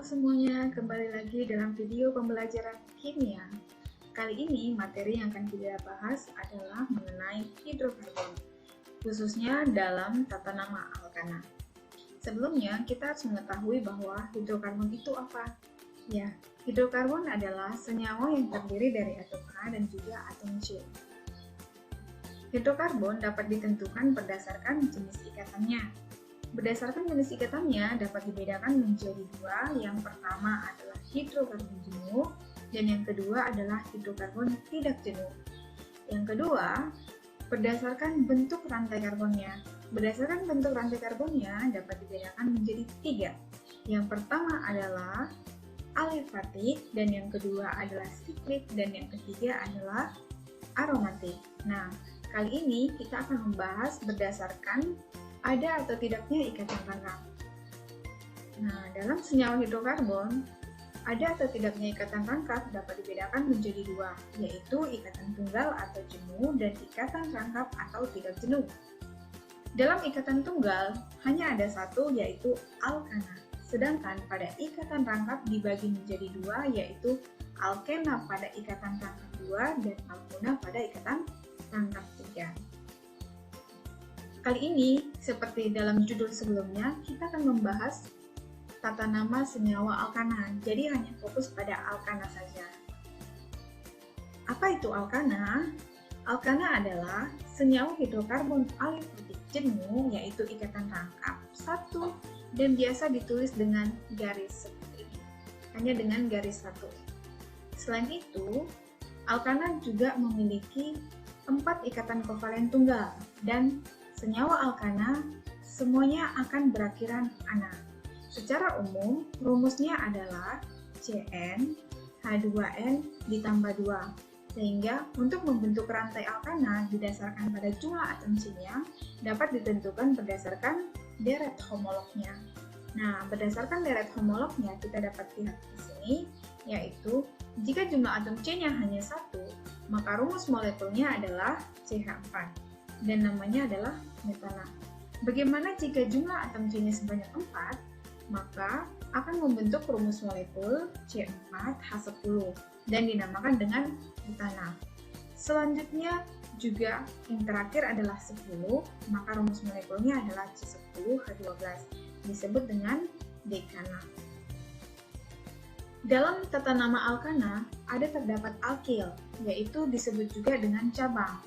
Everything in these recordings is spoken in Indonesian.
semuanya, kembali lagi dalam video pembelajaran kimia. Kali ini materi yang akan kita bahas adalah mengenai hidrokarbon, khususnya dalam tata nama alkana. Sebelumnya, kita harus mengetahui bahwa hidrokarbon itu apa? Ya, hidrokarbon adalah senyawa yang terdiri dari atom H dan juga atom C. Hidrokarbon dapat ditentukan berdasarkan jenis ikatannya. Berdasarkan jenis ikatannya dapat dibedakan menjadi dua. Yang pertama adalah hidrokarbon jenuh dan yang kedua adalah hidrokarbon tidak jenuh. Yang kedua, berdasarkan bentuk rantai karbonnya. Berdasarkan bentuk rantai karbonnya dapat dibedakan menjadi tiga. Yang pertama adalah alifatik dan yang kedua adalah siklik dan yang ketiga adalah aromatik. Nah, kali ini kita akan membahas berdasarkan ada atau tidaknya ikatan rangkap. Nah, dalam senyawa hidrokarbon, ada atau tidaknya ikatan rangkap dapat dibedakan menjadi dua, yaitu ikatan tunggal atau jenuh dan ikatan rangkap atau tidak jenuh. Dalam ikatan tunggal, hanya ada satu, yaitu alkana. Sedangkan pada ikatan rangkap dibagi menjadi dua, yaitu alkena pada ikatan rangkap 2 dan alkena pada ikatan rangkap 3. Kali ini, seperti dalam judul sebelumnya, kita akan membahas tata nama senyawa alkana, jadi hanya fokus pada alkana saja. Apa itu alkana? Alkana adalah senyawa hidrokarbon alifatik jenuh, yaitu ikatan rangkap 1 dan biasa ditulis dengan garis seperti ini, hanya dengan garis 1. Selain itu, alkana juga memiliki 4 ikatan kovalen tunggal dan senyawa alkana semuanya akan berakhiran ana. Secara umum, rumusnya adalah Cn H2n ditambah 2. Sehingga untuk membentuk rantai alkana didasarkan pada jumlah atom C-nya dapat ditentukan berdasarkan deret homolognya. Nah, berdasarkan deret homolognya kita dapat lihat di sini, yaitu jika jumlah atom C-nya hanya 1, maka rumus molekulnya adalah CH4 dan namanya adalah metana. Bagaimana jika jumlah atom C-nya sebanyak 4? Maka akan membentuk rumus molekul C4H10 dan dinamakan dengan metana. Selanjutnya juga yang terakhir adalah 10, maka rumus molekulnya adalah C10H12, disebut dengan dekana. Dalam tata nama alkana ada terdapat alkil, yaitu disebut juga dengan cabang.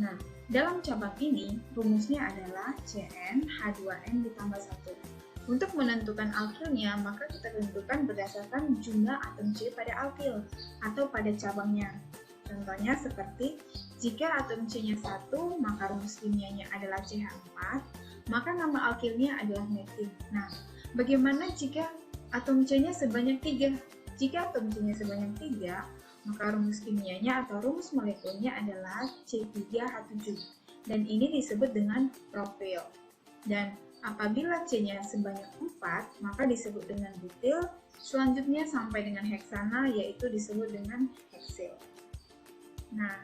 Nah, dalam cabang ini rumusnya adalah CnH2n ditambah 1. Untuk menentukan alkilnya, maka kita tentukan berdasarkan jumlah atom C pada alkil atau pada cabangnya. Contohnya seperti jika atom C-nya 1, maka rumus kimianya adalah CH4, maka nama alkilnya adalah metil. Nah, bagaimana jika atom C-nya sebanyak 3? Jika atom C-nya sebanyak 3, maka rumus kimianya atau rumus molekulnya adalah C3H7 dan ini disebut dengan propil. Dan apabila C-nya sebanyak 4, maka disebut dengan butil. Selanjutnya sampai dengan heksana, yaitu disebut dengan heksil. Nah,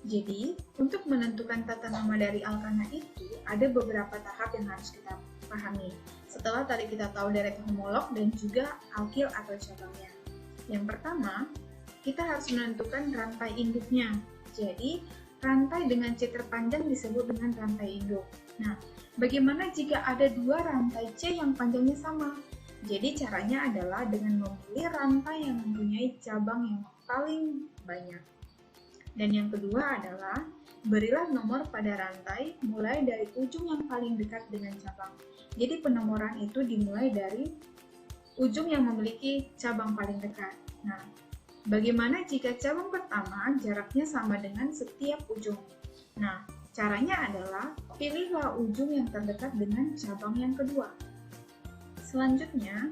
jadi untuk menentukan tata nama dari alkana itu ada beberapa tahap yang harus kita pahami. Setelah tadi kita tahu deret homolog dan juga alkil atau cabangnya. Yang pertama, kita harus menentukan rantai induknya. Jadi, rantai dengan C terpanjang disebut dengan rantai induk. Nah, bagaimana jika ada dua rantai C yang panjangnya sama? Jadi, caranya adalah dengan memilih rantai yang mempunyai cabang yang paling banyak. Dan yang kedua adalah, berilah nomor pada rantai mulai dari ujung yang paling dekat dengan cabang. Jadi, penomoran itu dimulai dari ujung yang memiliki cabang paling dekat. Nah, bagaimana jika cabang pertama jaraknya sama dengan setiap ujung? Nah, caranya adalah pilihlah ujung yang terdekat dengan cabang yang kedua. Selanjutnya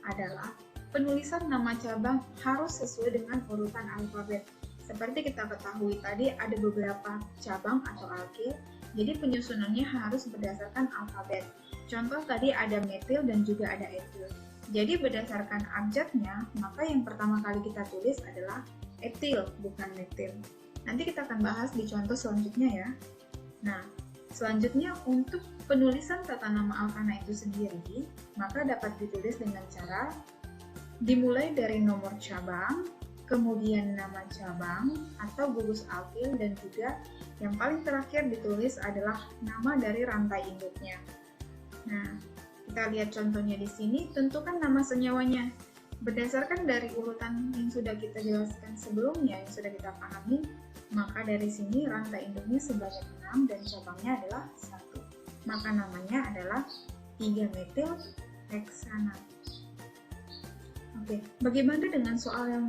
adalah penulisan nama cabang harus sesuai dengan urutan alfabet. Seperti kita ketahui tadi ada beberapa cabang atau alkil, jadi penyusunannya harus berdasarkan alfabet. Contoh tadi ada metil dan juga ada etil. Jadi berdasarkan abjadnya, maka yang pertama kali kita tulis adalah etil, bukan metil. Nanti kita akan bahas di contoh selanjutnya ya. Nah, selanjutnya untuk penulisan tata nama alkana itu sendiri, maka dapat ditulis dengan cara dimulai dari nomor cabang, kemudian nama cabang atau gugus alkil, dan juga yang paling terakhir ditulis adalah nama dari rantai induknya. Nah, kita lihat contohnya di sini, tentukan nama senyawanya. Berdasarkan dari urutan yang sudah kita jelaskan sebelumnya, yang sudah kita pahami, maka dari sini rantai induknya sebanyak 6 dan cabangnya adalah 1. Maka namanya adalah 3-metil heksanat. Oke, bagaimana dengan soal yang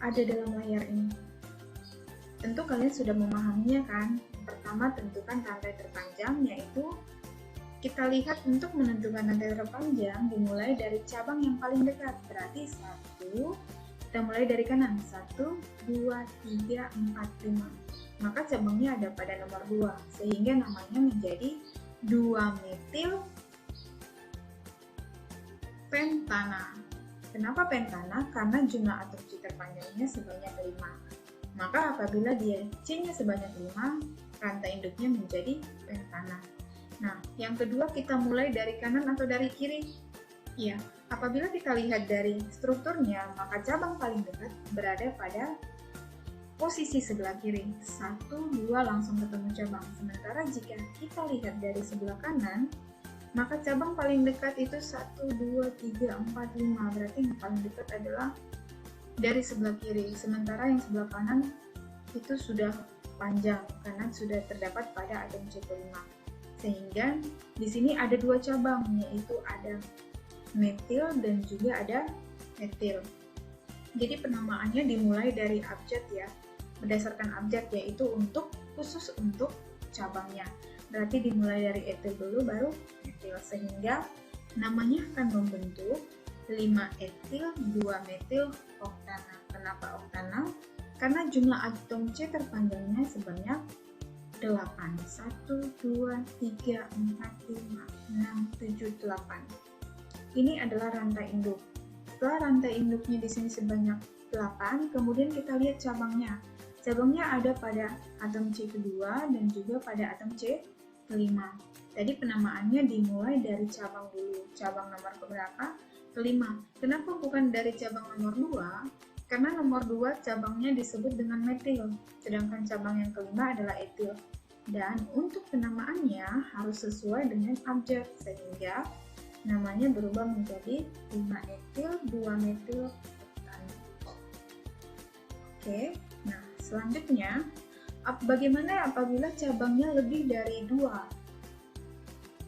ada dalam layar ini? Tentu kalian sudah memahaminya kan? Pertama, tentukan rantai terpanjang, yaitu kita lihat untuk menentukan rantai terpanjang dimulai dari cabang yang paling dekat. Berarti 1, kita mulai dari kanan. 1, 2, 3, 4, 5. Maka cabangnya ada pada nomor 2, sehingga namanya menjadi 2-metil pentana. Kenapa pentana? Karena jumlah atom C terpanjangnya sebanyak 5. Maka apabila dia C-nya sebanyak 5, rantai induknya menjadi pentana. Nah, yang kedua kita mulai dari kanan atau dari kiri. Ya, apabila kita lihat dari strukturnya, maka cabang paling dekat berada pada posisi sebelah kiri. 1, 2 langsung ketemu cabang. Sementara jika kita lihat dari sebelah kanan, maka cabang paling dekat itu 1, 2, 3, 4, 5. Berarti yang paling dekat adalah dari sebelah kiri. Sementara yang sebelah kanan itu sudah panjang karena sudah terdapat pada atom C kelima. Sehingga di sini ada 2 cabang, yaitu ada metil dan juga ada etil. Jadi penamaannya dimulai dari abjad ya, berdasarkan abjad, yaitu khusus untuk cabangnya. Berarti dimulai dari etil dulu baru metil, sehingga namanya akan membentuk 5-etil 2-metil oktana. Kenapa oktana? Karena jumlah atom C terpanjangnya sebanyak 8. 1, 2, 3, 4, 5, 6, 7, 8. Ini adalah rantai induk. Setelah rantai induknya di sini sebanyak 8, kemudian kita lihat cabangnya. Cabangnya ada pada atom C kedua dan juga pada atom C kelima. Tadi penamaannya dimulai dari cabang dulu. Cabang nomor keberapa? Kelima. Kenapa bukan dari cabang nomor 2? Karena nomor 2 cabangnya disebut dengan metil, sedangkan cabang yang kelima adalah etil. Dan untuk penamaannya harus sesuai dengan abjad, sehingga namanya berubah menjadi 5-etil 2-metil oktana. Oke, nah selanjutnya, bagaimana apabila cabangnya lebih dari 2?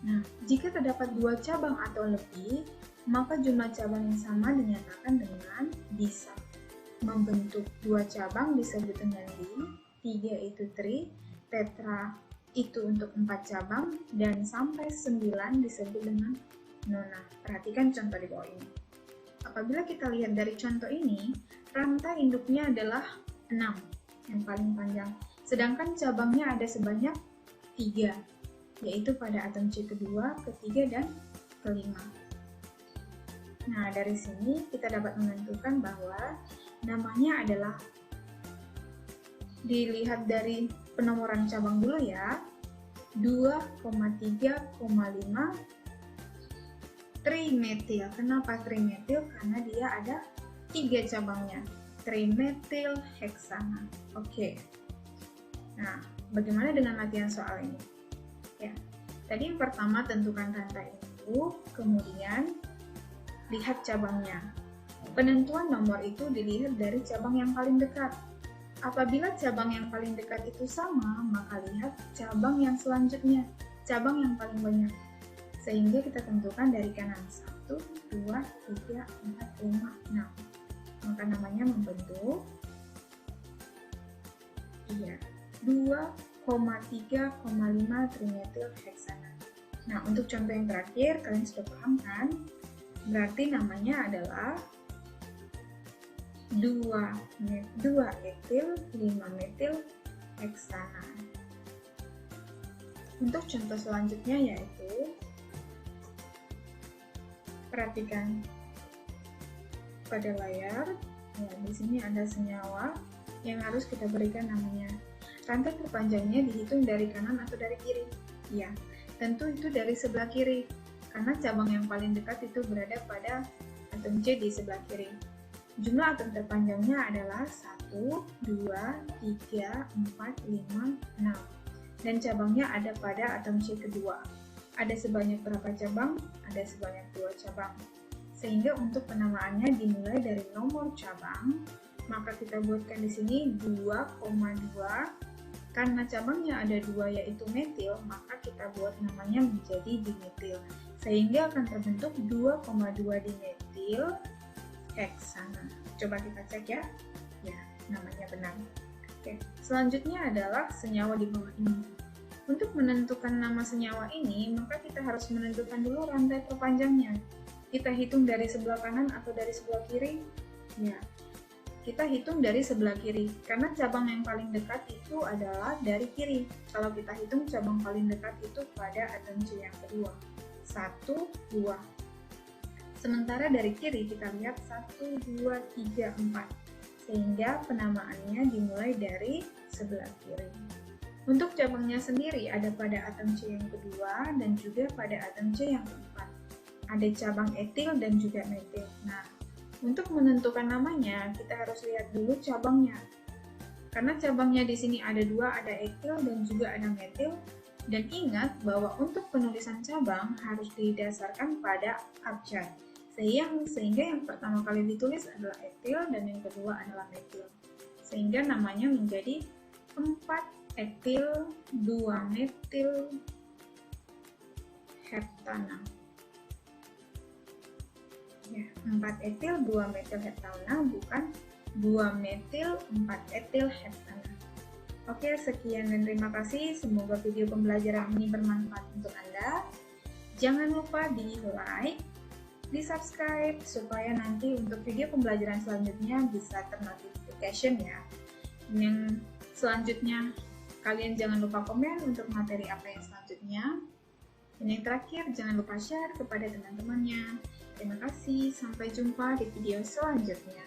Nah, jika terdapat 2 cabang atau lebih, maka jumlah cabang yang sama dinyatakan dengan bisa membentuk 2 cabang disebut dengan di, 3 itu tri, tetra itu untuk 4 cabang, dan sampai 9 disebut dengan nona. Perhatikan contoh di bawah ini. Apabila kita lihat dari contoh ini, rantai induknya adalah 6 yang paling panjang, sedangkan cabangnya ada sebanyak 3, yaitu pada atom C kedua, ketiga, dan kelima. Nah, dari sini kita dapat menentukan bahwa namanya adalah, dilihat dari penomoran cabang dulu ya, 2,3,5 trimetil. Kenapa trimetil? Karena dia ada 3 cabangnya. Trimetil heksana. Oke. Nah, bagaimana dengan latihan soal ini? Ya, tadi yang pertama tentukan rantai induk, kemudian lihat cabangnya. Penentuan nomor itu dilihat dari cabang yang paling dekat. Apabila cabang yang paling dekat itu sama, maka lihat cabang yang selanjutnya, cabang yang paling banyak. Sehingga kita tentukan dari kanan 1, 2, 3, 4, 5, 6. Maka namanya membentuk 2,3,5 trimetil heksana. Nah, untuk contoh yang terakhir, kalian sudah paham kan? Berarti namanya adalah 2 etil 5 metil heksana. Untuk contoh selanjutnya yaitu, perhatikan pada layar. Ya, di sini ada senyawa yang harus kita berikan namanya. Rantai terpanjangnya dihitung dari kanan atau dari kiri? Ya, tentu itu dari sebelah kiri, karena cabang yang paling dekat itu berada pada atom C di sebelah kiri. Jumlah atom terpanjangnya adalah 1, 2, 3, 4, 5, 6. Dan cabangnya ada pada atom C kedua. Ada sebanyak berapa cabang? Ada sebanyak 2 cabang. Sehingga untuk penamaannya dimulai dari nomor cabang, maka kita buatkan di sini 2,2. Karena cabangnya ada 2 yaitu metil, maka kita buat namanya menjadi dimetil. Sehingga akan terbentuk 2,2 dimetil heksana. Coba kita cek ya. Ya, namanya benar. Oke, selanjutnya adalah senyawa di bawah ini. Untuk menentukan nama senyawa ini, maka kita harus menentukan dulu rantai terpanjangnya. Kita hitung dari sebelah kanan atau dari sebelah kiri? Ya, kita hitung dari sebelah kiri, karena cabang yang paling dekat itu adalah dari kiri. Kalau kita hitung cabang paling dekat itu pada atom C yang kedua. 1, 2. Sementara dari kiri kita lihat 1, 2, 3, 4. Sehingga penamaannya dimulai dari sebelah kiri. Untuk cabangnya sendiri ada pada atom C yang kedua dan juga pada atom C yang keempat. Ada cabang etil dan juga metil. Nah, untuk menentukan namanya kita harus lihat dulu cabangnya. Karena cabangnya di sini ada 2, ada etil dan juga ada metil. Dan ingat bahwa untuk penulisan cabang harus didasarkan pada abjad. Sehingga yang pertama kali ditulis adalah etil dan yang kedua adalah metil. Sehingga namanya menjadi 4 etil 2 metil heptana. Ya, 4 etil 2 metil heptana, bukan 2 metil 4 etil heptana. Oke, sekian dan terima kasih. Semoga video pembelajaran ini bermanfaat untuk Anda. Jangan lupa di like, di subscribe supaya nanti untuk video pembelajaran selanjutnya bisa ternotification ya. Yang selanjutnya kalian jangan lupa komen untuk materi apa yang selanjutnya. Dan yang terakhir jangan lupa share kepada teman-temannya. Terima kasih, sampai jumpa di video selanjutnya.